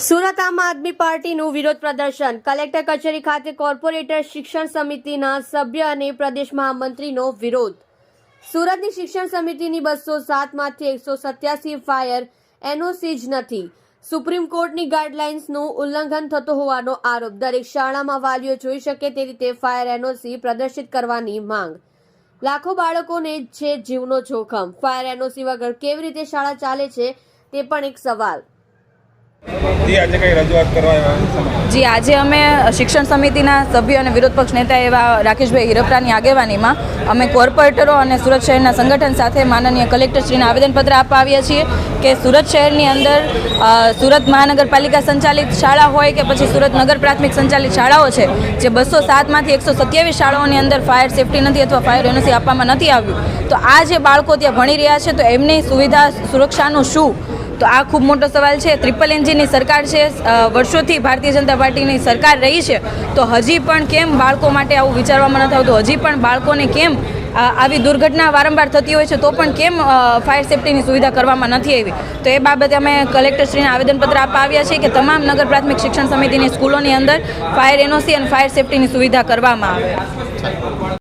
સુરત આમ આદમી પાર્ટીનું વિરોધ પ્રદર્શન કલેક્ટર કચેરી ખાતે કોર્પોરેટર શિક્ષણ સમિતિના સભ્ય અને પ્રદેશ મહામંત્રીનો વિરોધ। સુરતની શિક્ષણ સમિતિની 207 માંથી 187 ફાયર એનઓસી જ નથી। સુપ્રીમ કોર્ટની ગાઈડલાઇન્સનું ઉલ્લંઘન થતો હોવાનો આરોપ। દરેક શાળામાં વાલીઓ જોઈ શકે તે રીતે ફાયર એનઓસી પ્રદર્શિત કરવાની માંગ। લાખો બાળકોને છે જીવનો જોખમ। ફાયર એનઓસી વગર કેવી રીતે શાળા ચાલે છે તે પણ એક સવાલ। જી આજે અમે શિક્ષણ સમિતિના સભ્ય અને વિરોધ પક્ષ નેતા એવા રાકેશભાઈ હિરપરાની આગેવાનીમાં અમે કોર્પોરેટરો અને સુરત શહેરના સંગઠન સાથે માનનીય કલેક્ટરશ્રીને આવેદનપત્ર આપવા આવ્યા છીએ કે સુરત શહેરની અંદર સુરત મહાનગરપાલિકા સંચાલિત શાળા હોય કે પછી સુરત નગર પ્રાથમિક સંચાલિત શાળાઓ છે જે 207 માંથી 127 શાળાઓની અંદર ફાયર સેફટી નથી અથવા ફાયર એનઓસી આપવામાં નથી આવ્યું। તો આ જે બાળકો ત્યાં ભણી રહ્યા છે તો એમની સુવિધા સુરક્ષાનું શું? તો આ ખૂબ મોટો સવાલ છે। ટ્રિપલ એન્જિનની સરકાર છે, વર્ષોથી ભારતીય જનતા પાર્ટીની સરકાર રહી છે, તો હજી પણ કેમ બાળકો માટે આવું વિચારવામાં નથી આવતું? હજી પણ બાળકોને કેમ આવી દુર્ઘટના વારંવાર થતી હોય છે તો પણ કેમ ફાયર સેફટીની સુવિધા કરવામાં નથી આવી? તો એ બાબતે અમે કલેક્ટરશ્રીને આવેદનપત્ર આપવા આવ્યા છીએ કે તમામ નગર પ્રાથમિક શિક્ષણ સમિતિની સ્કૂલોની અંદર ફાયર એનઓસી અને ફાયર સેફટીની સુવિધા કરવામાં આવે।